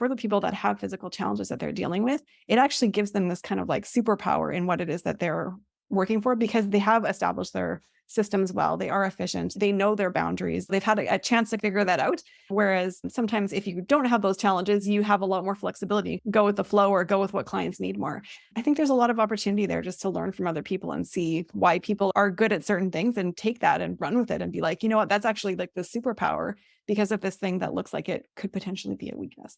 for the people that have physical challenges that they're dealing with, it actually gives them this kind of like superpower in what it is that they're working for, because they have established their systems well. They are efficient. They know their boundaries. They've had a chance to figure that out. Whereas sometimes if you don't have those challenges, you have a lot more flexibility. Go with the flow or go with what clients need more. I think there's a lot of opportunity there just to learn from other people and see why people are good at certain things and take that and run with it and be like, you know what, that's actually like the superpower because of this thing that looks like it could potentially be a weakness.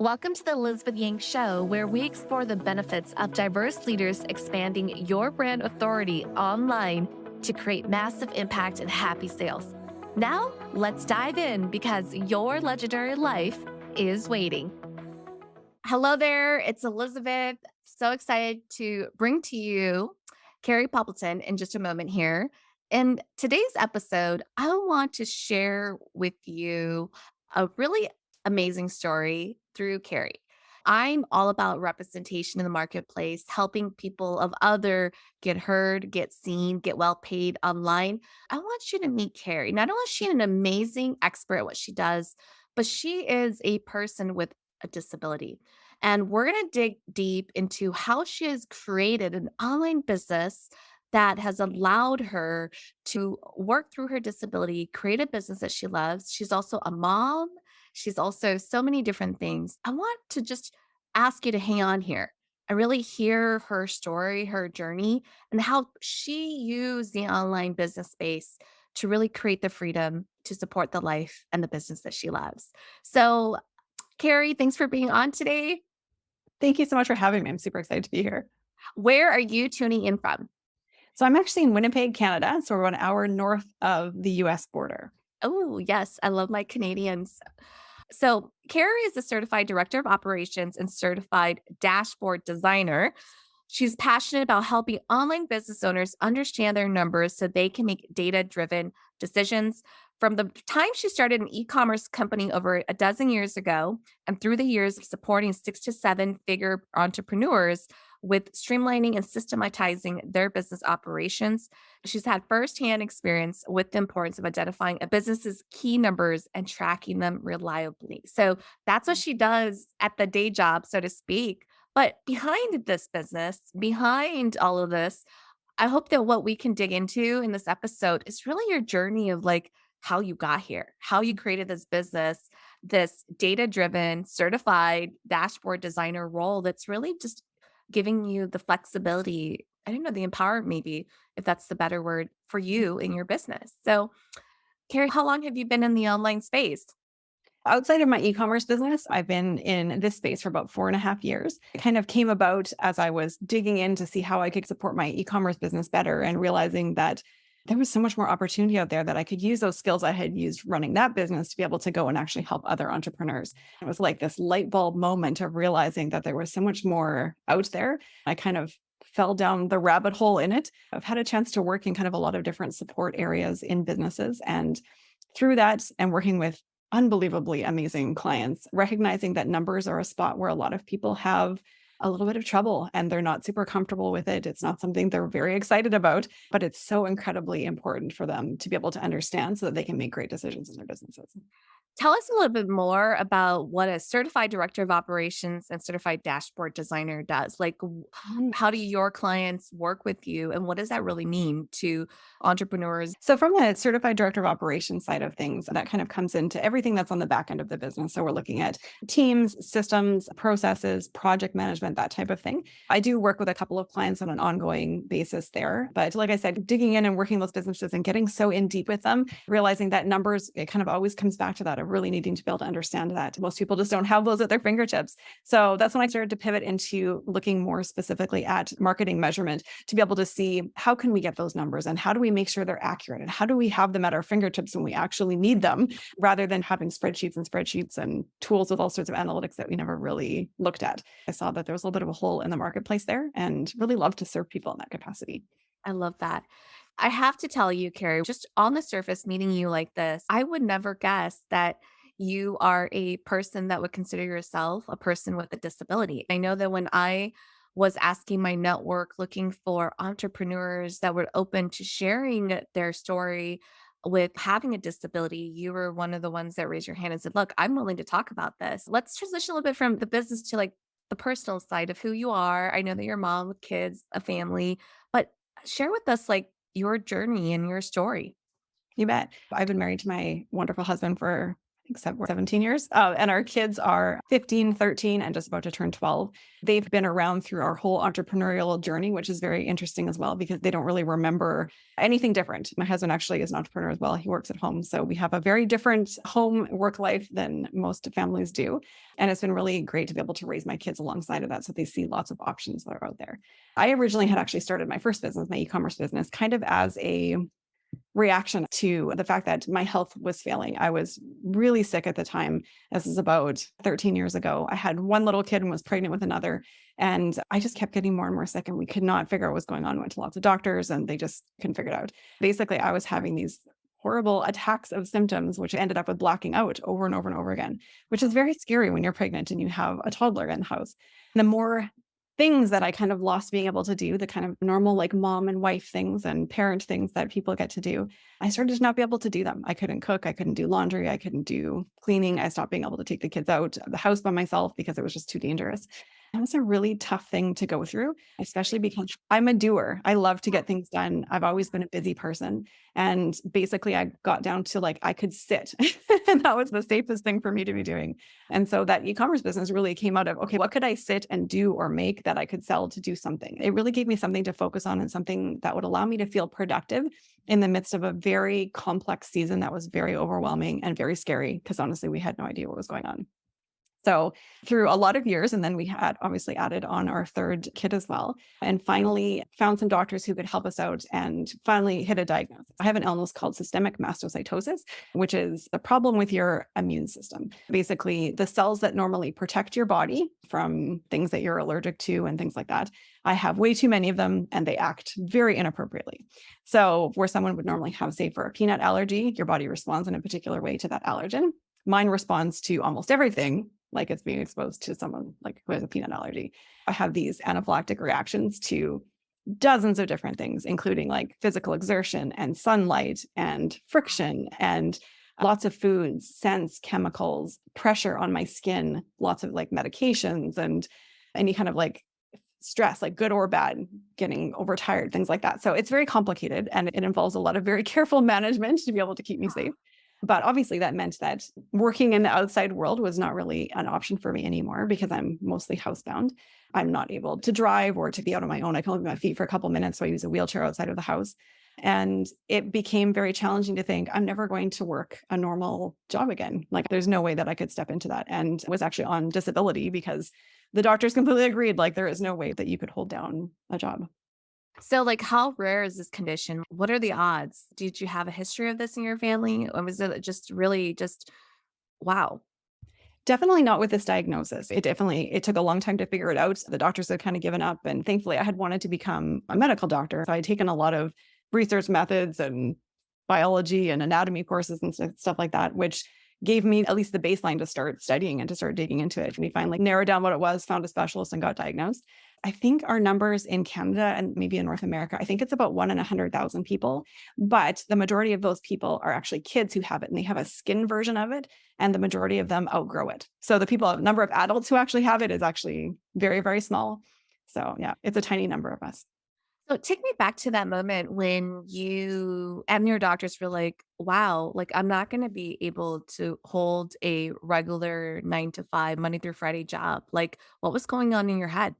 Welcome to the Elizabeth Yang Show, where we explore the benefits of diverse leaders expanding your brand authority online to create massive impact and happy sales. Now, let's dive in because your legendary life is waiting. Hello there, it's Elizabeth. So excited to bring to you Kari Poppleton in just a moment here. In today's episode, I want to share with you a really amazing story through Kari. I'm all about representation in the marketplace, helping people of other get heard, get seen, get well paid online. I want you to meet Kari. Not only is she an amazing expert at what she does, but she is a person with a disability. And we're going to dig deep into how she has created an online business that has allowed her to work through her disability, create a business that she loves. She's also a mom. She's also so many different things. I want to just ask you to hang on here. I really hear her story, her journey, and how she used the online business space to really create the freedom to support the life and the business that she loves. So, Kari, thanks for being on today. Thank you so much for having me. I'm super excited to be here. Where are you tuning in from? So I'm actually in Winnipeg, Canada. So we're 1 hour north of the US border. Oh, yes. I love my Canadians. So, Kari is a certified director of operations and certified dashboard designer. She's passionate about helping online business owners understand their numbers so they can make data driven decisions. From the time she started an e commerce company over a dozen years ago, and through the years of supporting 6 to 7 figure entrepreneurs with streamlining and systematizing their business operations, she's had firsthand experience with the importance of identifying a business's key numbers and tracking them reliably. So that's what she does at the day job, so to speak. But behind this business, behind all of this, I hope that what we can dig into in this episode is really your journey of like how you got here, how you created this business, this data driven, certified dashboard designer role that's really just giving you the flexibility. I don't know, the empowerment, maybe, if that's the better word for you in your business. So, Kari, how long have you been in the online space? Outside of my e-commerce business, I've been in this space for about 4.5 years. It kind of came about as I was digging in to see how I could support my e-commerce business better and realizing that there was so much more opportunity out there that I could use those skills I had used running that business to be able to go and actually help other entrepreneurs. It was like this light bulb moment of realizing that there was so much more out there. I kind of fell down the rabbit hole in it. I've had a chance to work in kind of a lot of different support areas in businesses. And through that and working with unbelievably amazing clients, recognizing that numbers are a spot where a lot of people have a little bit of trouble and they're not super comfortable with it. It's not something they're very excited about, but it's so incredibly important for them to be able to understand so that they can make great decisions in their businesses. Tell us a little bit more about what a certified director of operations and certified dashboard designer does. Like, how do your clients work with you, and what does that really mean to entrepreneurs? So from a certified director of operations side of things, that kind of comes into everything that's on the back end of the business. So we're looking at teams, systems, processes, project management, that type of thing. I do work with a couple of clients on an ongoing basis there. But like I said, digging in and working those businesses and getting so in deep with them, realizing that numbers, it kind of always comes back to that of really needing to be able to understand that. Most people just don't have those at their fingertips. So that's when I started to pivot into looking more specifically at marketing measurement to be able to see how can we get those numbers and how do we make sure they're accurate and how do we have them at our fingertips when we actually need them rather than having spreadsheets and tools with all sorts of analytics that we never really looked at. I saw that there was a little bit of a hole in the marketplace there and really love to serve people in that capacity. I love that. I have to tell you, Kari, just on the surface, meeting you like this, I would never guess that you are a person that would consider yourself a person with a disability. I know that when I was asking my network looking for entrepreneurs that were open to sharing their story with having a disability, you were one of the ones that raised your hand and said, "Look, I'm willing to talk about this." Let's transition a little bit from the business to like the personal side of who you are. I know that you're a mom with kids, a family, but share with us like your journey and your story. You bet. I've been married to my wonderful husband for, I think, 17 years. And our kids are 15, 13, and just about to turn 12. They've been around through our whole entrepreneurial journey, which is very interesting as well, because they don't really remember anything different. My husband actually is an entrepreneur as well. He works at home. So we have a very different home work life than most families do. And it's been really great to be able to raise my kids alongside of that so they see lots of options that are out there. I originally had actually started my first business, my e-commerce business, kind of as a reaction to the fact that my health was failing. I was really sick at the time. This is about 13 years ago. I had one little kid and was pregnant with another. And I just kept getting more and more sick, and we could not figure out what was going on. Went to lots of doctors and they just couldn't figure it out. Basically, I was having these horrible attacks of symptoms, which ended up with blacking out over and over and over again, which is very scary when you're pregnant and you have a toddler in the house. And the more things that I kind of lost being able to do, the kind of normal like mom and wife things and parent things that people get to do, I started to not be able to do them. I couldn't cook. I couldn't do laundry. I couldn't do cleaning. I stopped being able to take the kids out of the house by myself because it was just too dangerous. It was a really tough thing to go through, especially because I'm a doer. I love to get things done. I've always been a busy person. And basically, I got down to like I could sit. And that was the safest thing for me to be doing. And so that e-commerce business really came out of, okay, what could I sit and do or make that I could sell to do something? It really gave me something to focus on and something that would allow me to feel productive in the midst of a very complex season that was very overwhelming and very scary because honestly, we had no idea what was going on. So through a lot of years, and then we had obviously added on our third kid as well, and finally found some doctors who could help us out and finally hit a diagnosis. I have an illness called systemic mastocytosis, which is a problem with your immune system. Basically, the cells that normally protect your body from things that you're allergic to and things like that, I have way too many of them and they act very inappropriately. So where someone would normally have, say, for a peanut allergy, your body responds in a particular way to that allergen. Mine responds to almost everything like it's being exposed to someone like who has a peanut allergy. I have these anaphylactic reactions to dozens of different things, including like physical exertion and sunlight and friction and lots of foods, scents, chemicals, pressure on my skin, lots of like medications and any kind of like stress, like good or bad, getting overtired, things like that. So it's very complicated and it involves a lot of very careful management to be able to keep me safe. But obviously, that meant that working in the outside world was not really an option for me anymore because I'm mostly housebound. I'm not able to drive or to be out on my own. I can only move my feet for a couple minutes, so I use a wheelchair outside of the house. And it became very challenging to think I'm never going to work a normal job again. Like there's no way that I could step into that. And was actually on disability because the doctors completely agreed, like there is no way that you could hold down a job. So, like, how rare is this condition? What are the odds? Did you have a history of this in your family? Or was it just really just wow? Definitely not with this diagnosis. It took a long time to figure it out. The doctors had kind of given up. And thankfully, I had wanted to become a medical doctor. So I had taken a lot of research methods and biology and anatomy courses and stuff like that, which gave me at least the baseline to start studying and to start digging into it. And we finally narrowed down what it was, found a specialist, and got diagnosed. I think our numbers in Canada and maybe in North America, I think it's about 1 in 100,000 people. But the majority of those people are actually kids who have it and they have a skin version of it. And the majority of them outgrow it. So the number of adults who actually have it is actually very, very small. So yeah, it's a tiny number of us. So, take me back to that moment when you and your doctors were like, wow, like, I'm not going to be able to hold a regular 9 to 5, Monday through Friday job. Like, what was going on in your head?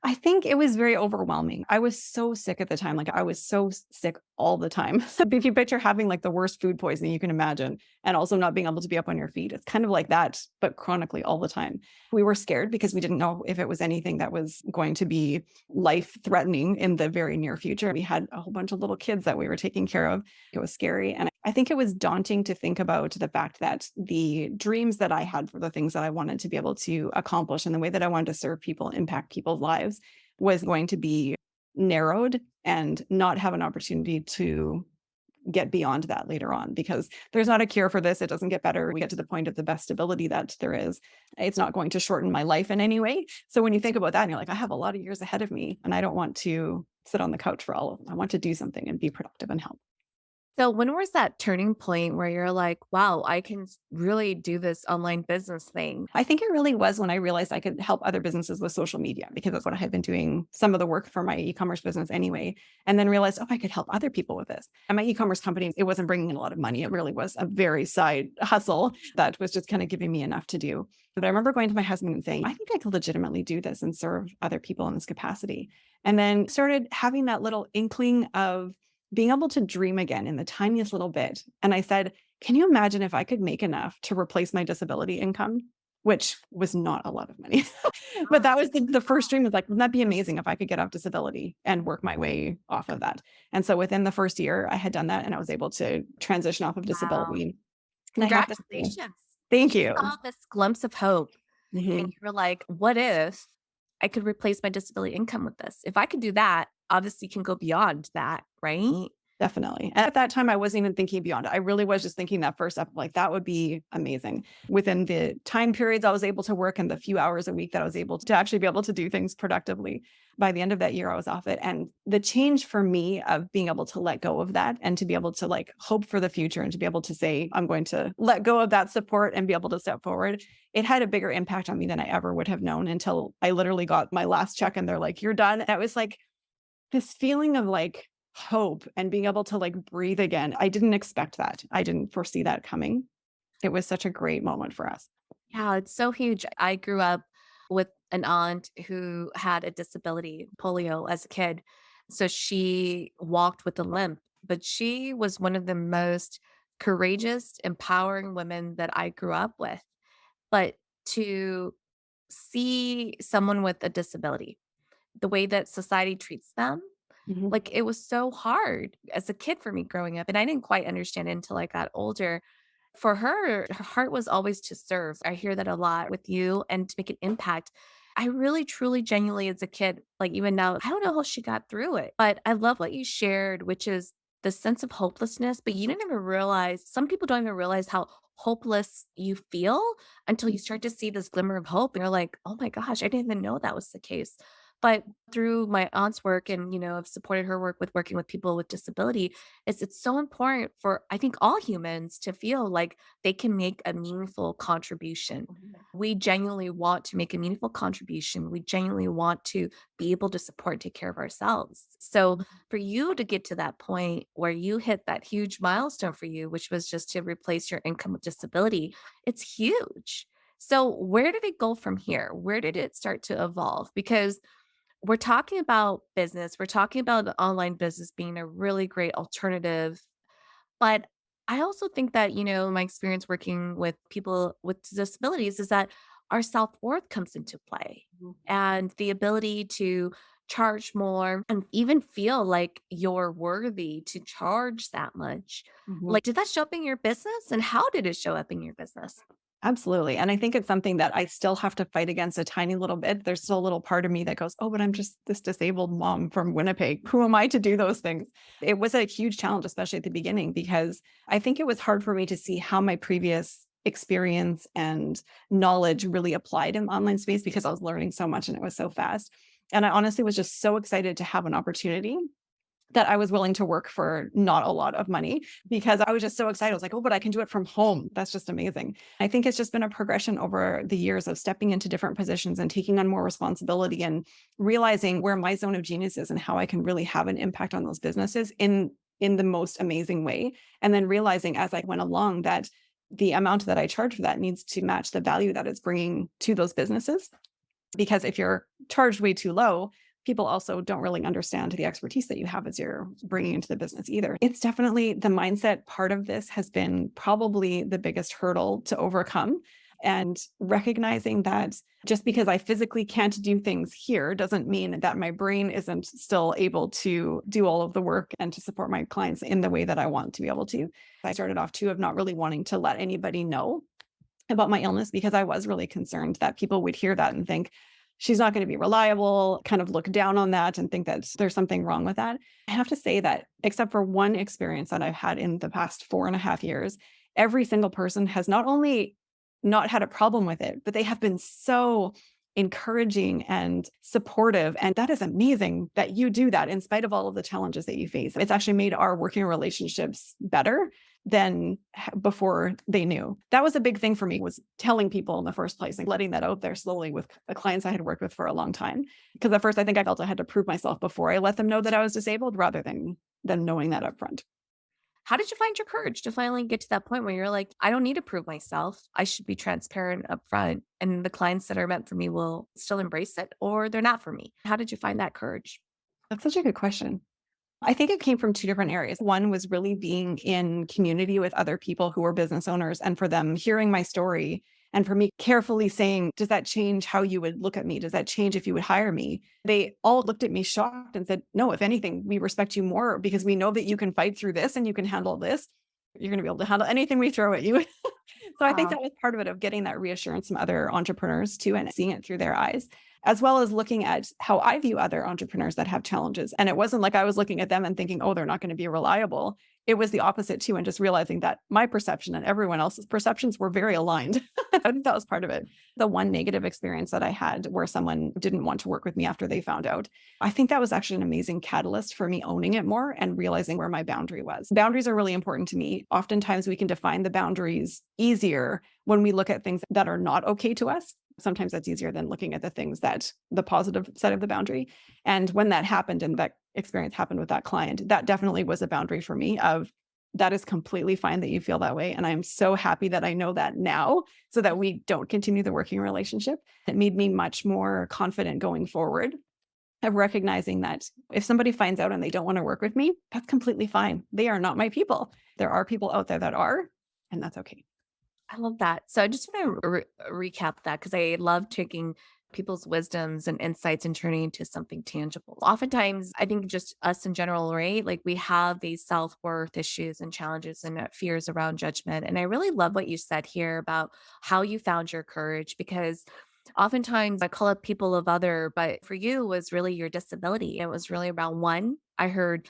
I think it was very overwhelming. I was so sick at the time. Like I was so sick all the time. If you picture having like the worst food poisoning you can imagine and also not being able to be up on your feet, it's kind of like that, but chronically all the time. We were scared because we didn't know if it was anything that was going to be life threatening in the very near future. We had a whole bunch of little kids that we were taking care of. It was scary. And I think it was daunting to think about the fact that the dreams that I had for the things that I wanted to be able to accomplish and the way that I wanted to serve people, impact people's lives was going to be narrowed and not have an opportunity to get beyond that later on because there's not a cure for this. It doesn't get better. We get to the point of the best stability that there is. It's not going to shorten my life in any way. So when you think about that and you're like, I have a lot of years ahead of me and I don't want to sit on the couch for all of them. I want to do something and be productive and help. So when was that turning point where you're like, wow, I can really do this online business thing? I think it really was when I realized I could help other businesses with social media because that's what I had been doing some of the work for my e-commerce business anyway. And then realized, oh, I could help other people with this. And my e-commerce company, it wasn't bringing in a lot of money. It really was a very side hustle that was just kind of giving me enough to do. But I remember going to my husband and saying, I think I could legitimately do this and serve other people in this capacity. And then started having that little inkling of being able to dream again in the tiniest little bit. And I said, can you imagine if I could make enough to replace my disability income? Which was not a lot of money. But that was the first dream was like, wouldn't that be amazing if I could get off disability and work my way off of that? And so within the first year, I had done that and I was able to transition off of Wow. disability. And I have to say, Congratulations. thank You you. saw this glimpse of hope and Mhm. you were like, what if I could replace my disability income with this? If I could do that, obviously you can go beyond that, right? Definitely. And at that time, I wasn't even thinking beyond it. I really was just thinking that first step, like that would be amazing. Within the time periods I was able to work and the few hours a week that I was able to actually be able to do things productively. By the end of that year, I was off it. And the change for me of being able to let go of that and to be able to like hope for the future and to be able to say, I'm going to let go of that support and be able to step forward, it had a bigger impact on me than I ever would have known until I literally got my last check and they're like, you're done. And it was like, this feeling of like hope and being able to like breathe again. I didn't expect that. I didn't foresee that coming. It was such a great moment for us. Yeah, it's so huge. I grew up with an aunt who had a disability, polio, as a kid. So she walked with a limp, but she was one of the most courageous, empowering women that I grew up with. But to see someone with a disability, the way that society treats them, Mhm. like it was so hard as a kid for me growing up. And I didn't quite understand it until I got older. For her, her heart was always to serve. I hear that a lot with you and to make an impact. I really, truly, genuinely, as a kid, like even now, I don't know how she got through it, but I love what you shared, which is the sense of hopelessness. But you didn't even realize, some people don't even realize how hopeless you feel until you start to see this glimmer of hope. And you're like, oh my gosh, I didn't even know that was the case. But through my aunt's work and, I've supported her work with working with people with disability, it's so important for I think all humans to feel like they can make a meaningful contribution. We genuinely want to make a meaningful contribution. We genuinely want to be able to support and take care of ourselves. So for you to get to that point where you hit that huge milestone for you, which was just to replace your income with disability, it's huge. So where did it go from here? Where did it start to evolve? Because we're talking about business. We're talking about the online business being a really great alternative. But I also think that, my experience working with people with disabilities is that our self worth comes into play Mhm. and the ability to charge more and even feel like you're worthy to charge that much. Mhm. Like, did that show up in your business? And how did it show up in your business? Absolutely. And I think it's something that I still have to fight against a tiny little bit. There's still a little part of me that goes, oh, but I'm just this disabled mom from Winnipeg. Who am I to do those things? It was a huge challenge, especially at the beginning, because I think it was hard for me to see how my previous experience and knowledge really applied in the online space because I was learning so much and it was so fast. And I honestly was just so excited to have an opportunity that I was willing to work for not a lot of money because I was just so excited. I was like, oh, but I can do it from home. That's just amazing. I think it's just been a progression over the years of stepping into different positions and taking on more responsibility and realizing where my zone of genius is and how I can really have an impact on those businesses in the most amazing way. And then realizing as I went along that the amount that I charge for that needs to match the value that it's bringing to those businesses. Because if you're charged way too low, people also don't really understand the expertise that you have as you're bringing into the business either. It's definitely the mindset part of this has been probably the biggest hurdle to overcome. And recognizing that just because I physically can't do things here doesn't mean that my brain isn't still able to do all of the work and to support my clients in the way that I want to be able to. I started off too of not really wanting to let anybody know about my illness because I was really concerned that people would hear that and think she's not going to be reliable, kind of look down on that and think that there's something wrong with that. I have to say that, except for one experience that I've had in the past 4.5 years, every single person has not only not had a problem with it, but they have been so encouraging and supportive. And that is amazing that you do that in spite of all of the challenges that you face. It's actually made our working relationships better than before they knew. That was a big thing for me, was telling people in the first place and letting that out there slowly with the clients I had worked with for a long time. Because at first I think I felt I had to prove myself before I let them know that I was disabled, rather than them knowing that up front. How did you find your courage to finally get to that point where you're like, I don't need to prove myself. I should be transparent up front. And the clients that are meant for me will still embrace it, or they're not for me. How did you find that courage? That's such a good question. I think it came from two different areas. One was really being in community with other people who were business owners, and for them hearing my story, and for me carefully saying, does that change how you would look at me? Does that change if you would hire me? They all looked at me shocked and said, no, if anything, we respect you more because we know that you can fight through this and you can handle this. You're going to be able to handle anything we throw at you. So I think Wow. that was part of it, of getting that reassurance from other entrepreneurs too, and seeing it through their eyes, as well as looking at how I view other entrepreneurs that have challenges. And it wasn't like I was looking at them and thinking, oh, they're not going to be reliable. It was the opposite too. And just realizing that my perception and everyone else's perceptions were very aligned. I think that was part of it. The one negative experience that I had where someone didn't want to work with me after they found out, I think that was actually an amazing catalyst for me owning it more and realizing where my boundary was. Boundaries are really important to me. Oftentimes we can define the boundaries easier when we look at things that are not okay to us. Sometimes that's easier than looking at the things that the positive side of the boundary. And when that happened and that experience happened with that client, that definitely was a boundary for me of, that is completely fine that you feel that way. And I'm so happy that I know that now, so that we don't continue the working relationship. It made me much more confident going forward, of recognizing that if somebody finds out and they don't want to work with me, that's completely fine. They are not my people. There are people out there that are, and that's okay. I love that. So I just want to recap that because I love taking people's wisdoms and insights and turning into something tangible. Oftentimes, I think just us in general, right? Like we have these self worth issues and challenges and fears around judgment. And I really love what you said here about how you found your courage because oftentimes I call up people of other, but for you was really your disability. It was really around one. I heard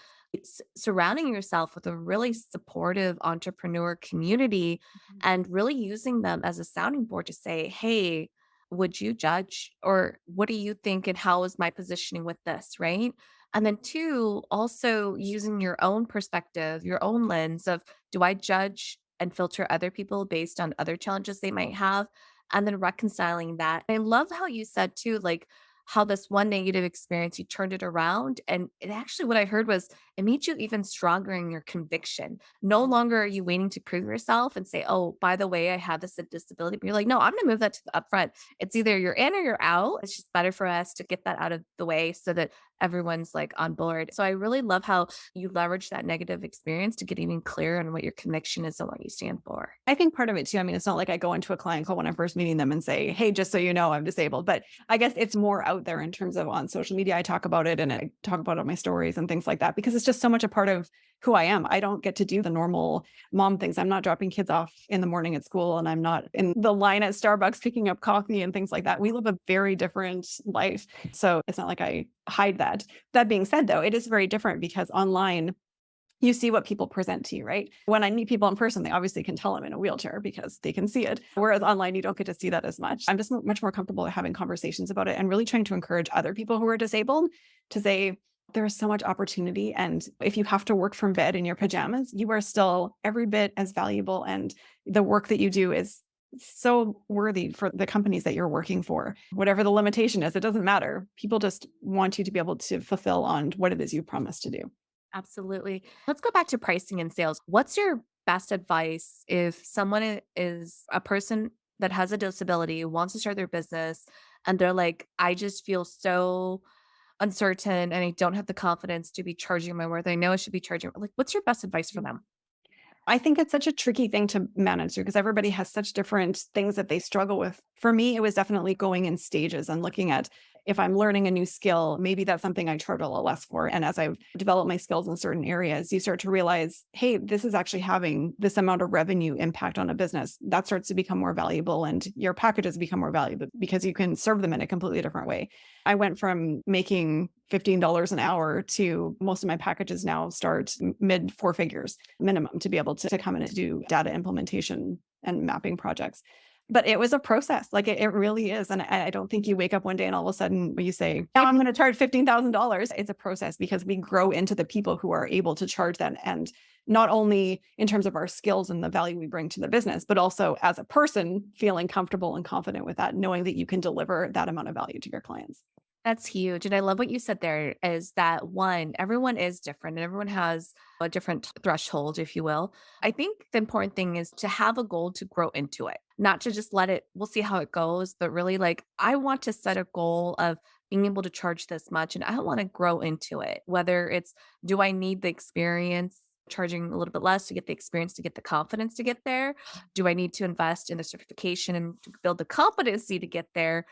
surrounding yourself with a really supportive entrepreneur community and really using them as a sounding board to say, hey, would you judge? Or what do you think? And how is my positioning with this? Right. And then, two, also using your own perspective, your own lens of do I judge and filter other people based on other challenges they might have? And then reconciling that. I love how you said, too, like, how this one negative experience, you turned it around. And it actually, what I heard was it made you even stronger in your conviction. No longer are you waiting to prove yourself and say, oh, by the way, I have this disability. But you're like, no, I'm going to move that to the upfront. It's either you're in or you're out. It's just better for us to get that out of the way so that everyone's like on board. So I really love how you leverage that negative experience to get even clearer on what your conviction is and what you stand for. I think part of it too, I mean, it's not like I go into a client call when I'm first meeting them and say, hey, just so you know, I'm disabled. But I guess it's more out there in terms of on social media. I talk about it and I talk about it on my stories and things like that, because it's just so much a part of who I am. I don't get to do the normal mom things. I'm not dropping kids off in the morning at school, and I'm not in the line at Starbucks picking up coffee and things like that. We live a very different life. So it's not like I hide that. That being said, though, it is very different because online, you see what people present to you, right? When I meet people in person, they obviously can tell I'm in a wheelchair because they can see it. Whereas online, you don't get to see that as much. I'm just much more comfortable having conversations about it and really trying to encourage other people who are disabled to say, there is so much opportunity. And if you have to work from bed in your pajamas, you are still every bit as valuable. And the work that you do is so worthy for the companies that you're working for. Whatever the limitation is, it doesn't matter. People just want you to be able to fulfill on what it is you promised to do. Absolutely. Let's go back to pricing and sales. What's your best advice if someone is a person that has a disability, wants to start their business, and they're like, I just feel so uncertain and I don't have the confidence to be charging my worth. I know I should be charging. Like, what's your best advice for them? I think it's such a tricky thing to manage through because everybody has such different things that they struggle with. For me, it was definitely going in stages and looking at, if I'm learning a new skill, maybe that's something I charge a lot less for. And as I've developed my skills in certain areas, you start to realize, hey, this is actually having this amount of revenue impact on a business. That starts to become more valuable, and your packages become more valuable because you can serve them in a completely different way. I went from making $15 an hour to most of my packages now start mid four figures minimum to be able to come in and do data implementation and mapping projects. But it was a process. Like it really is. And I don't think you wake up one day and all of a sudden you say, now I'm going to charge $15,000. It's a process because we grow into the people who are able to charge that. And not only in terms of our skills and the value we bring to the business, but also as a person feeling comfortable and confident with that, knowing that you can deliver that amount of value to your clients. That's huge. And I love what you said there is that one, everyone is different and everyone has a different threshold, if you will. I think the important thing is to have a goal to grow into it, not to just let it, we'll see how it goes, but really like, I want to set a goal of being able to charge this much and I want to grow into it. Whether it's, do I need the experience? Charging a little bit less to get the experience, to get the confidence to get there? Do I need to invest in the certification and to build the competency to get there?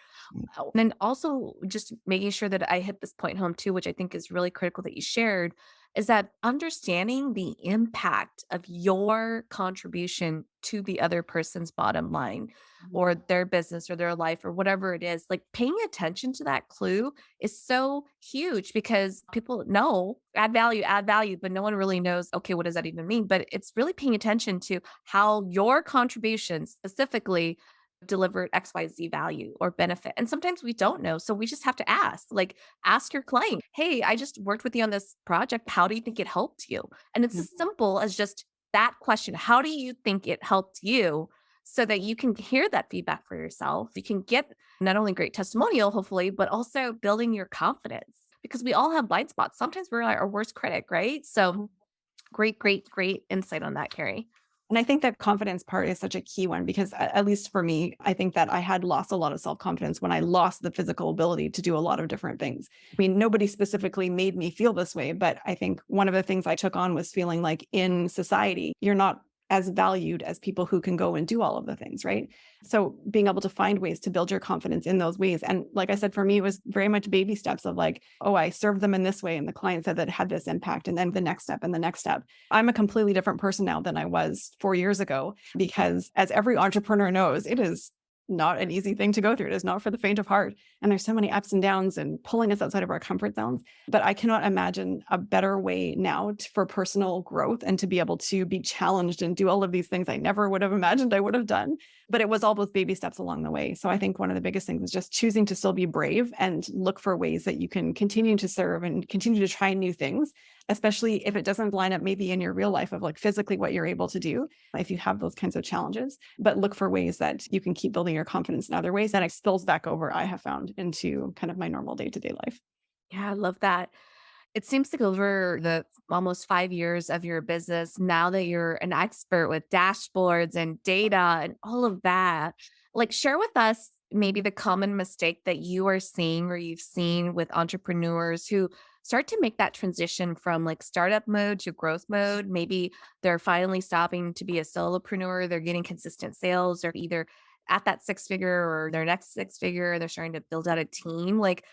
Oh, and then also just making sure that I hit this point home too, which I think is really critical that you shared, is that understanding the impact of your contribution to the other person's bottom line or their business or their life or whatever it is. Like paying attention to that clue is so huge because people know add value, but no one really knows, okay, what does that even mean? But it's really paying attention to how your contributions specifically delivered XYZ value or benefit. And sometimes we don't know. So we just have to ask, like, ask your client, hey, I just worked with you on this project. How do you think it helped you? And it's as simple as just that question. How do you think it helped you? So that you can hear that feedback for yourself. You can get not only great testimonial, hopefully, but also building your confidence because we all have blind spots. Sometimes we're our worst critic, right? So great insight on that, Kari. And I think that confidence part is such a key one because at least for me, I think that I had lost a lot of self-confidence when I lost the physical ability to do a lot of different things. I mean, nobody specifically made me feel this way, but I think one of the things I took on was feeling like in society, you're not as valued as people who can go and do all of the things, right? So being able to find ways to build your confidence in those ways. And like I said, for me, it was very much baby steps of like, oh, I served them in this way. And the client said that it had this impact. And then the next step and the next step. I'm a completely different person now than I was 4 years ago, because as every entrepreneur knows, it is not an easy thing to go through. It is not for the faint of heart. And there's so many ups and downs and pulling us outside of our comfort zones. But I cannot imagine a better way now for personal growth and to be able to be challenged and do all of these things I never would have imagined I would have done. But it was all those baby steps along the way. So I think one of the biggest things is just choosing to still be brave and look for ways that you can continue to serve and continue to try new things, especially if it doesn't line up maybe in your real life of like physically what you're able to do, if you have those kinds of challenges, but look for ways that you can keep building your confidence in other ways. And it spills back over, I have found, into kind of my normal day-to-day life. Yeah, I love that. It seems like over the almost 5 years of your business, now that you're an expert with dashboards and data and all of that, like share with us maybe the common mistake that you are seeing or you've seen with entrepreneurs who start to make that transition from like startup mode to growth mode. Maybe they're finally stopping to be a solopreneur. They're getting consistent sales. They're either at that six figure or their next six figure. They're starting to build out a team. Like,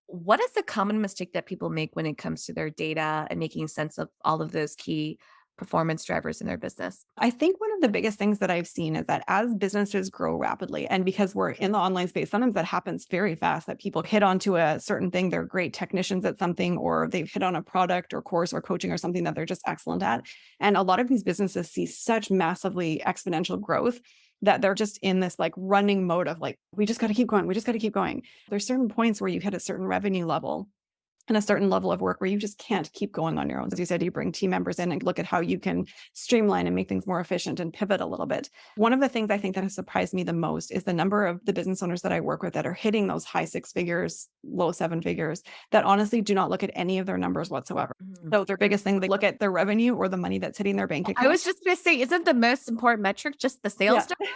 what is the common mistake that people make when it comes to their data and making sense of all of those key performance drivers in their business? I think one of the biggest things that I've seen is that as businesses grow rapidly, and because we're in the online space, sometimes that happens very fast, that people hit onto a certain thing, they're great technicians at something, or they've hit on a product or course or coaching or something that they're just excellent at. And a lot of these businesses see such massively exponential growth that they're just in this like running mode of like, we just got to keep going. We just got to keep going. There's certain points where you hit a certain revenue level and a certain level of work where you just can't keep going on your own. As you said, you bring team members in and look at how you can streamline and make things more efficient and pivot a little bit. One of the things I think that has surprised me the most is the number of the business owners that I work with that are hitting those high six figures, low seven figures, that honestly do not look at any of their numbers whatsoever. So their biggest thing, they look at their revenue or the money that's hitting their bank account. I was just going to say, isn't the most important metric just the sales? Yeah.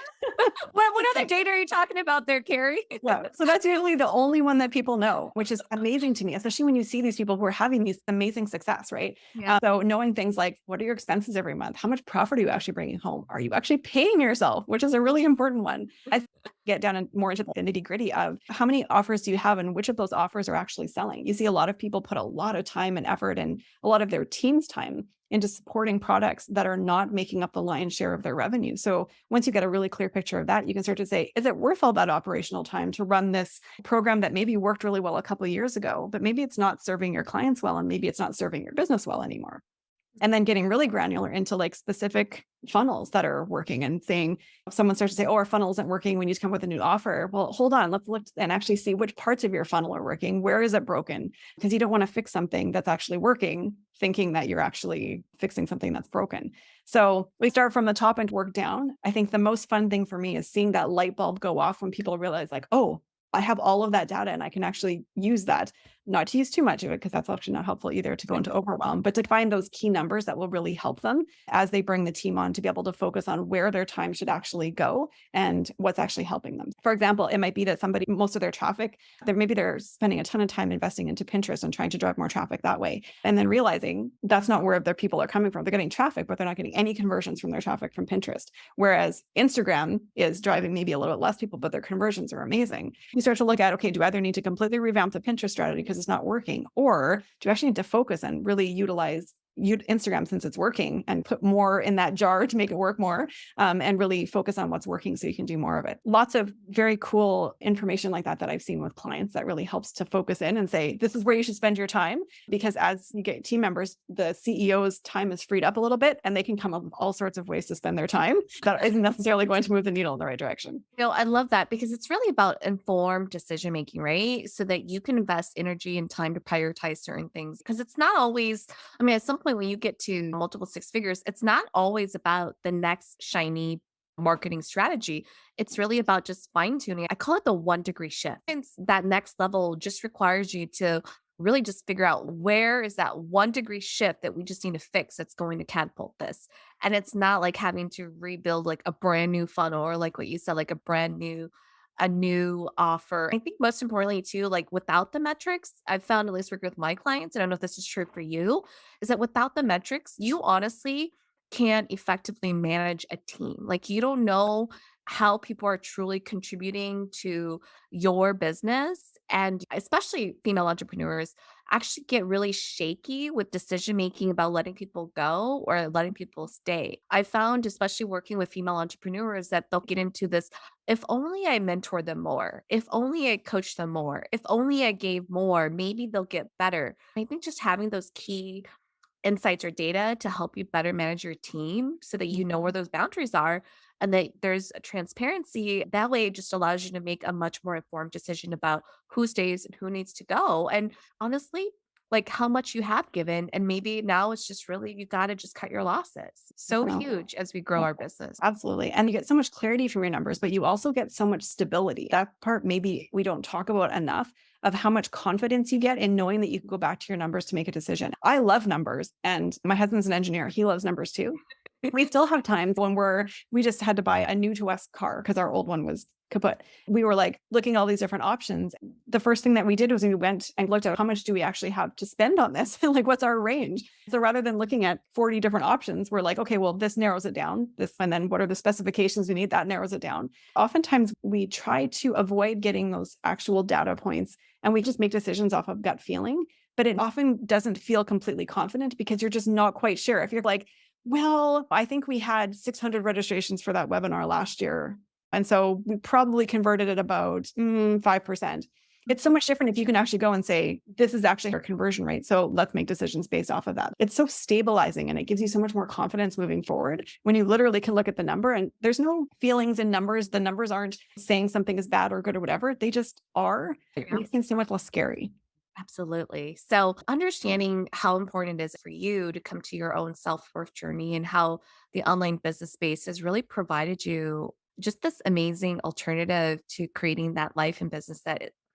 What other data are you talking about there, Kari? Yeah. So that's usually the only one that people know, which is amazing to me, especially when you see these people who are having these amazing success, right? Yeah. So knowing things like, what are your expenses every month? How much profit are you actually bringing home? Are you actually paying yourself? Which is a really important one. I get down and more into the nitty gritty of how many offers do you have and which of those offers are actually selling. You see a lot of people put a lot of time and effort and a lot of their team's time into supporting products that are not making up the lion's share of their revenue. So once you get a really clear picture of that, you can start to say, is it worth all that operational time to run this program that maybe worked really well a couple of years ago, but maybe it's not serving your clients well, and maybe it's not serving your business well anymore. And then getting really granular into like specific funnels that are working and saying, if someone starts to say, oh, our funnel isn't working, we need to come with a new offer. Well, hold on, let's look and actually see which parts of your funnel are working. Where is it broken? Because you don't want to fix something that's actually working, thinking that you're actually fixing something that's broken. So we start from the top and work down. I think the most fun thing for me is seeing that light bulb go off when people realize like, oh, I have all of that data and I can actually use that, not to use too much of it because that's actually not helpful either to go into overwhelm, but to find those key numbers that will really help them as they bring the team on to be able to focus on where their time should actually go and what's actually helping them. For example, it might be that somebody, most of their traffic, maybe they're spending a ton of time investing into Pinterest and trying to drive more traffic that way. And then realizing that's not where their people are coming from. They're getting traffic, but they're not getting any conversions from their traffic from Pinterest. Whereas Instagram is driving maybe a little bit less people, but their conversions are amazing. You start to look at, okay, do I either need to completely revamp the Pinterest strategy because it's not working, or do you actually need to focus and really utilize Instagram since it's working and put more in that jar to make it work more, and really focus on what's working so you can do more of it. Lots of very cool information like that I've seen with clients that really helps to focus in and say, this is where you should spend your time, because as you get team members, the CEO's time is freed up a little bit and they can come up with all sorts of ways to spend their time that isn't necessarily going to move the needle in the right direction. I love that because it's really about informed decision making, right? So that you can invest energy and time to prioritize certain things. Because it's not always, I mean, at some point when you get to multiple six figures, it's not always about the next shiny marketing strategy. It's really about just fine tuning. I call it the 1 degree shift. And that next level just requires you to really just figure out where is that 1 degree shift that we just need to fix that's going to catapult this. And it's not like having to rebuild like a brand new funnel or like what you said, like a new offer. I think most importantly too, like without the metrics, I've found, at least working with my clients, I don't know if this is true for you, is that without the metrics, you honestly can't effectively manage a team. Like you don't know how people are truly contributing to your business. And especially female entrepreneurs actually get really shaky with decision making about letting people go or letting people stay. I found, especially working with female entrepreneurs, that they'll get into this, if only I mentored them more, if only I coached them more, if only I gave more, maybe they'll get better. I think just having those key insights or data to help you better manage your team so that you know where those boundaries are and that there's a transparency. That way, it just allows you to make a much more informed decision about who stays and who needs to go. And honestly, like how much you have given. And maybe now it's just really, you got to just cut your losses. So Wow. huge as we grow our business. Absolutely. And you get so much clarity from your numbers, but you also get so much stability. That part maybe we don't talk about enough, of how much confidence you get in knowing that you can go back to your numbers to make a decision. I love numbers, and my husband's an engineer. He loves numbers too. We still have times when we just had to buy a new to us car because our old one was kaput. We were like looking at all these different options. The first thing that we did was we went and looked at how much do we actually have to spend on this? Like, what's our range? So rather than looking at 40 different options, we're like, okay, well, this narrows it down. And then what are the specifications we need? That narrows it down. Oftentimes we try to avoid getting those actual data points and we just make decisions off of gut feeling, but it often doesn't feel completely confident because you're just not quite sure. If you're like, well, I think we had 600 registrations for that webinar last year. And so we probably converted at about 5%. It's so much different if you can actually go and say, this is actually our conversion rate. So let's make decisions based off of that. It's so stabilizing and it gives you so much more confidence moving forward when you literally can look at the number and there's no feelings in numbers. The numbers aren't saying something is bad or good or whatever. They just are. It makes things so much less scary. Absolutely. So, understanding how important it is for you to come to your own self worth journey and how the online business space has really provided you just this amazing alternative to creating that life and business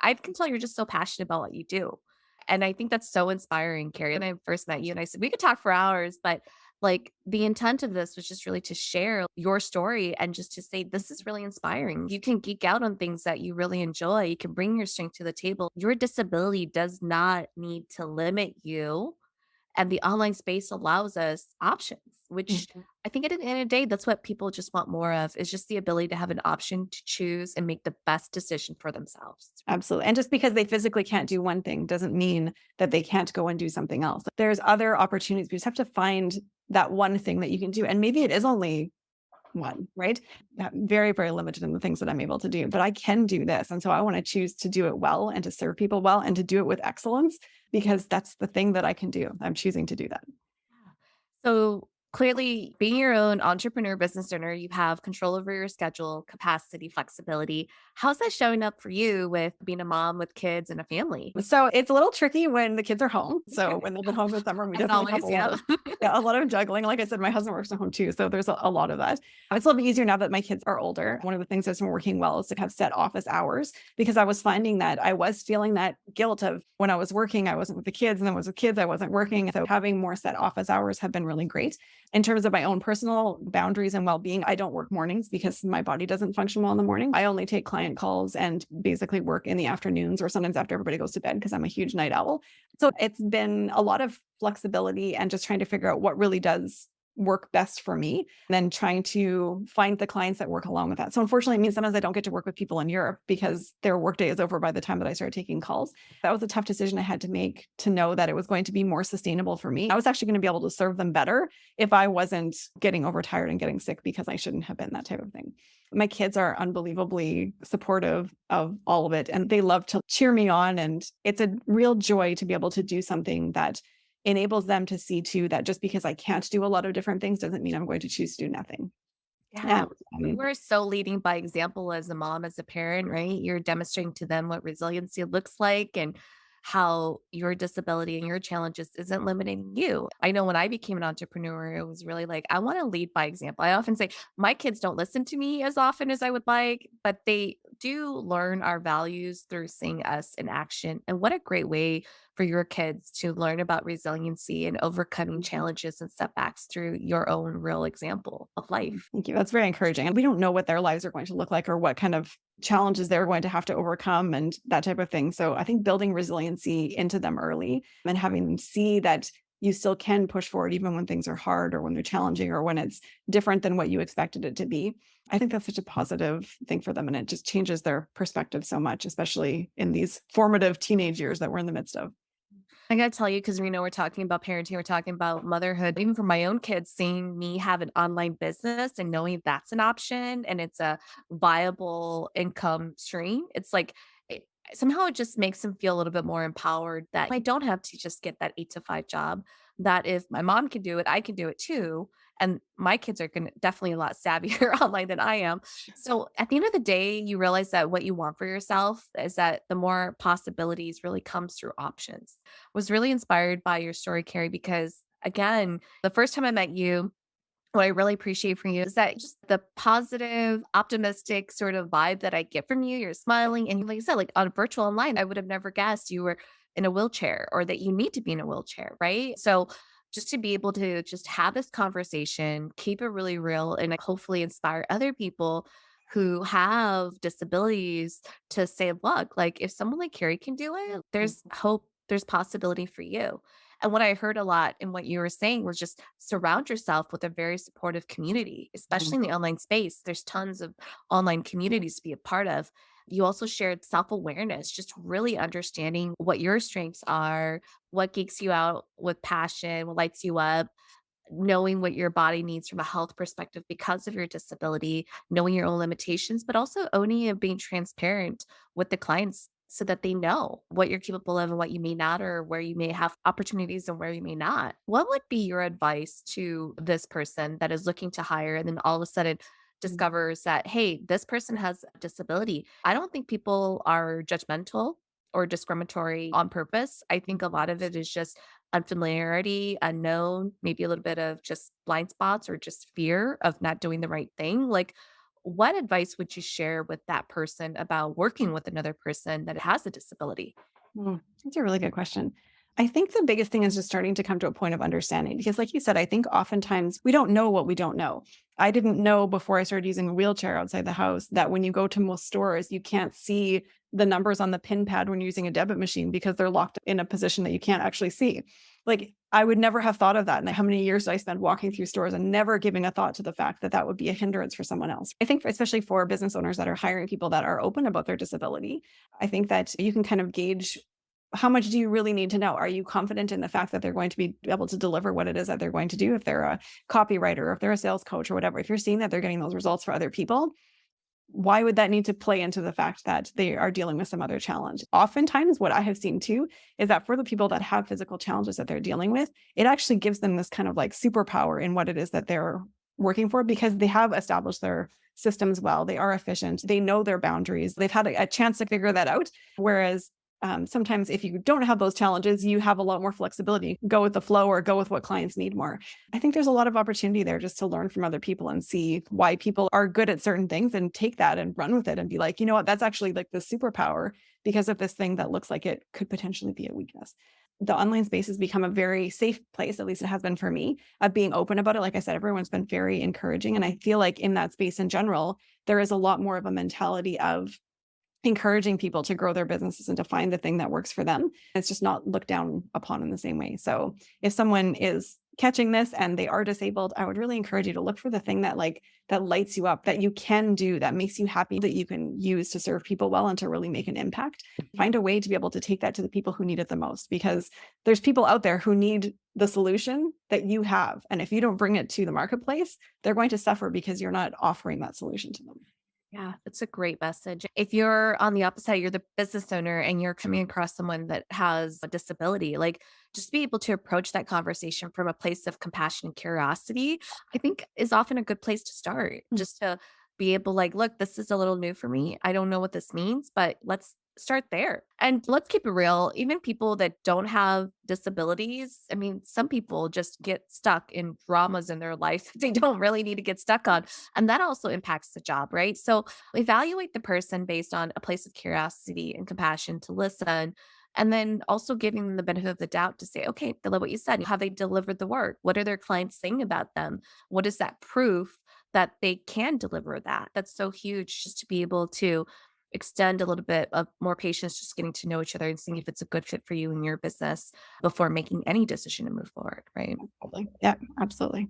I can tell you're just so passionate about what you do. And I think that's so inspiring, Carrie. When I first met you and I said, we could talk for hours, but like the intent of this was just really to share your story and just to say, this is really inspiring. You can geek out on things that you really enjoy. You can bring your strength to the table. Your disability does not need to limit you. And the online space allows us options, which I think at the end of the day, that's what people just want more of, is just the ability to have an option to choose and make the best decision for themselves. Absolutely. And just because they physically can't do one thing doesn't mean that they can't go and do something else. There's other opportunities. We just have to find that one thing that you can do. And maybe it is only one, right? Very, very limited in the things that I'm able to do, but I can do this. And so I want to choose to do it well and to serve people well and to do it with excellence because that's the thing that I can do. I'm choosing to do that. So clearly, being your own entrepreneur, business owner, you have control over your schedule, capacity, flexibility. How's that showing up for you with being a mom with kids and a family? So it's a little tricky when the kids are home. So when they've been home this summer, we As definitely have always, yeah. a lot of juggling. Like I said, my husband works at home too. So there's a lot of that. It's a little bit easier now that my kids are older. One of the things that's been working well is to have set office hours because I was finding that I was feeling that guilt of when I was working, I wasn't with the kids, and then was with kids, I wasn't working. So having more set office hours have been really great. In terms of my own personal boundaries and well-being, I don't work mornings because my body doesn't function well in the morning. I only take client calls and basically work in the afternoons or sometimes after everybody goes to bed because I'm a huge night owl. So it's been a lot of flexibility and just trying to figure out what really does work best for me, and then trying to find the clients that work along with that. So unfortunately, it means sometimes I don't get to work with people in Europe because their workday is over by the time that I started taking calls. That was a tough decision I had to make to know that it was going to be more sustainable for me. I was actually going to be able to serve them better if I wasn't getting overtired and getting sick because I shouldn't have been, that type of thing. My kids are unbelievably supportive of all of it and they love to cheer me on. And it's a real joy to be able to do something that enables them to see too that just because I can't do a lot of different things doesn't mean I'm going to choose to do nothing. Yeah. Yeah. You are so leading by example as a mom, as a parent, right? You're demonstrating to them what resiliency looks like and how your disability and your challenges isn't limiting you. I know when I became an entrepreneur, it was really like, I want to lead by example. I often say my kids don't listen to me as often as I would like, but they do learn our values through seeing us in action. And what a great way for your kids to learn about resiliency and overcoming challenges and setbacks through your own real example of life. Thank you. That's very encouraging. And we don't know what their lives are going to look like or what kind of challenges they're going to have to overcome and that type of thing. So I think building resiliency into them early and having them see that you still can push forward even when things are hard or when they're challenging or when it's different than what you expected it to be. I think that's such a positive thing for them. And it just changes their perspective so much, especially in these formative teenage years that we're in the midst of. I gotta tell you, because we know we're talking about parenting, we're talking about motherhood. Even for my own kids, seeing me have an online business and knowing that's an option and it's a viable income stream, it's like somehow it just makes them feel a little bit more empowered that I don't have to just get that 8 to 5 job. That if my mom can do it, I can do it too. And my kids are definitely a lot savvier online than I am. So at the end of the day, you realize that what you want for yourself is that the more possibilities really comes through options. Was really inspired by your story, Carrie, because again, the first time I met you, what I really appreciate from you is that just the positive, optimistic sort of vibe that I get from you. You're smiling. And like I said, like on virtual online, I would have never guessed you were in a wheelchair or that you need to be in a wheelchair. Right. So just to be able to just have this conversation, keep it really real, and like, hopefully inspire other people who have disabilities to say, look, like if someone like Carrie can do it, there's hope, there's possibility for you. And what I heard a lot in what you were saying was just surround yourself with a very supportive community, especially in the online space. There's tons of online communities to be a part of. You also shared self awareness, just really understanding what your strengths are, what geeks you out with passion, what lights you up, knowing what your body needs from a health perspective because of your disability, knowing your own limitations, but also owning and being transparent with the clients so that they know what you're capable of and what you may not, or where you may have opportunities and where you may not. What would be your advice to this person that is looking to hire and then all of a sudden discovers that, hey, this person has a disability? I don't think people are judgmental or discriminatory on purpose. I think a lot of it is just unfamiliarity, unknown, maybe a little bit of just blind spots or just fear of not doing the right thing. Like, what advice would you share with that person about working with another person that has a disability? That's a really good question. I think the biggest thing is just starting to come to a point of understanding because, like you said, I think oftentimes we don't know what we don't know. I didn't know before I started using a wheelchair outside the house that when you go to most stores, you can't see the numbers on the pin pad when you're using a debit machine because they're locked in a position that you can't actually see. Like, I would never have thought of that. And how many years did I spend walking through stores and never giving a thought to the fact that that would be a hindrance for someone else? I think, especially for business owners that are hiring people that are open about their disability, I think that you can kind of gauge how much do you really need to know? Are you confident in the fact that they're going to be able to deliver what it is that they're going to do? If they're a copywriter, or if they're a sales coach or whatever, if you're seeing that they're getting those results for other people, why would that need to play into the fact that they are dealing with some other challenge? Oftentimes, what I have seen too is that for the people that have physical challenges that they're dealing with, it actually gives them this kind of like superpower in what it is that they're working for, because they have established their systems well. They are efficient. They know their boundaries. They've had a chance to figure that out. Whereas sometimes if you don't have those challenges, you have a lot more flexibility, go with the flow or go with what clients need more. I think there's a lot of opportunity there just to learn from other people and see why people are good at certain things and take that and run with it and be like, you know what, that's actually like the superpower because of this thing that looks like it could potentially be a weakness. The online space has become a very safe place, at least it has been for me, of being open about it. Like I said, everyone's been very encouraging. And I feel like in that space in general, there is a lot more of a mentality of encouraging people to grow their businesses and to find the thing that works for them. It's just not looked down upon in the same way. So if someone is catching this and they are disabled, I would really encourage you to look for the thing that that lights you up, that you can do, that makes you happy, that you can use to serve people well and to really make an impact. Find a way to be able to take that to the people who need it the most, because there's people out there who need the solution that you have. And if you don't bring it to the marketplace, they're going to suffer because you're not offering that solution to them. Yeah, that's a great message. If you're on the opposite side, you're the business owner and you're coming across someone that has a disability, like just be able to approach that conversation from a place of compassion and curiosity, I think is often a good place to start. Just to be able, like, look, this is a little new for me. I don't know what this means, but let's start there. And let's keep it real. Even people that don't have disabilities, I mean, some people just get stuck in dramas in their life they don't really need to get stuck on. And that also impacts the job, right? So evaluate the person based on a place of curiosity and compassion to listen. And then also giving them the benefit of the doubt to say, okay, I love what you said. Have they delivered the work? What are their clients saying about them? What is that proof that they can deliver that? That's so huge, just to be able to extend a little bit of more patience, just getting to know each other and seeing if it's a good fit for you and your business before making any decision to move forward, right? Absolutely. Yeah, absolutely.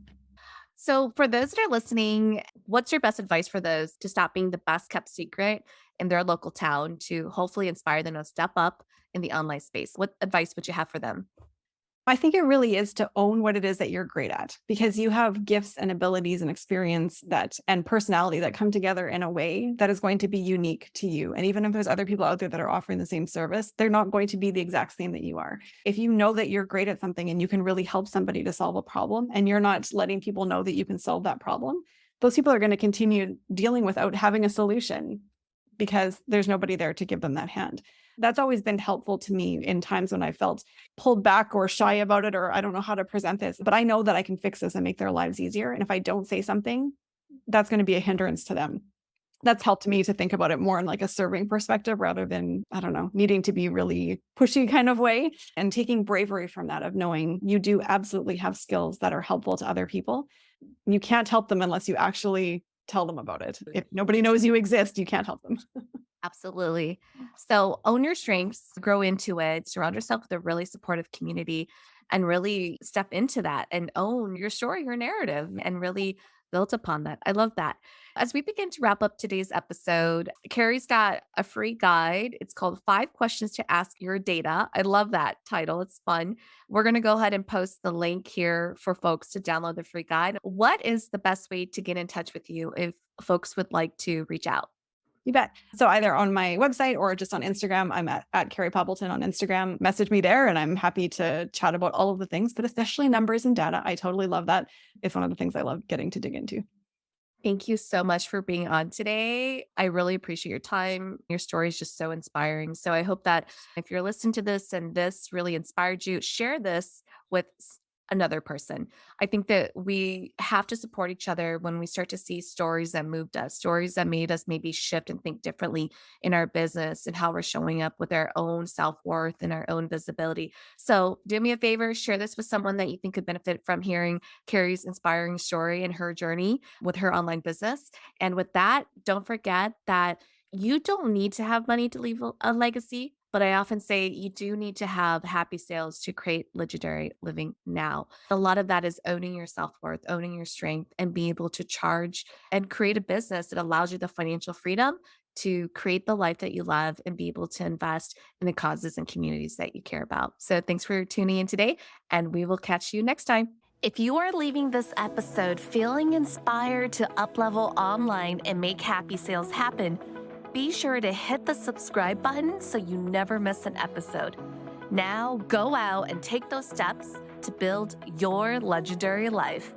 So, for those that are listening, what's your best advice for those to stop being the best kept secret in their local town to hopefully inspire them to step up in the online space? What advice would you have for them? I think it really is to own what it is that you're great at, because you have gifts and abilities and experience and personality that come together in a way that is going to be unique to you. And even if there's other people out there that are offering the same service, they're not going to be the exact same that you are. If you know that you're great at something and you can really help somebody to solve a problem, and you're not letting people know that you can solve that problem, those people are going to continue dealing without having a solution because there's nobody there to give them that hand. That's always been helpful to me in times when I felt pulled back or shy about it, or I don't know how to present this, but I know that I can fix this and make their lives easier. And if I don't say something, that's going to be a hindrance to them. That's helped me to think about it more in like a serving perspective rather than, I don't know, needing to be really pushy kind of way, and taking bravery from that of knowing you do absolutely have skills that are helpful to other people. You can't help them unless you actually tell them about it. If nobody knows you exist, you can't help them. Absolutely. So own your strengths, grow into it, surround yourself with a really supportive community, and really step into that and own your story, your narrative, and really build upon that. I love that. As we begin to wrap up today's episode, Carrie's got a free guide. It's called 5 Questions to Ask Your Data. I love that title. It's fun. We're going to go ahead and post the link here for folks to download the free guide. What is the best way to get in touch with you if folks would like to reach out? You bet. So either on my website or just on Instagram, I'm at Kari Poppleton on Instagram. Message me there and I'm happy to chat about all of the things, but especially numbers and data. I totally love that. It's one of the things I love getting to dig into. Thank you so much for being on today. I really appreciate your time. Your story is just so inspiring. So I hope that if you're listening to this and this really inspired you, share this with another person. I think that we have to support each other when we start to see stories that moved us, stories that made us maybe shift and think differently in our business and how we're showing up with our own self-worth and our own visibility. So do me a favor, share this with someone that you think could benefit from hearing Kari's inspiring story and her journey with her online business. And with that, don't forget that you don't need to have money to leave a legacy, but I often say you do need to have happy sales to create legendary living now. A lot of that is owning your self worth, owning your strength, and being able to charge and create a business that allows you the financial freedom to create the life that you love and be able to invest in the causes and communities that you care about. So thanks for tuning in today, and we will catch you next time. If you are leaving this episode feeling inspired to uplevel online and make happy sales happen, be sure to hit the subscribe button so you never miss an episode. Now go out and take those steps to build your legendary life.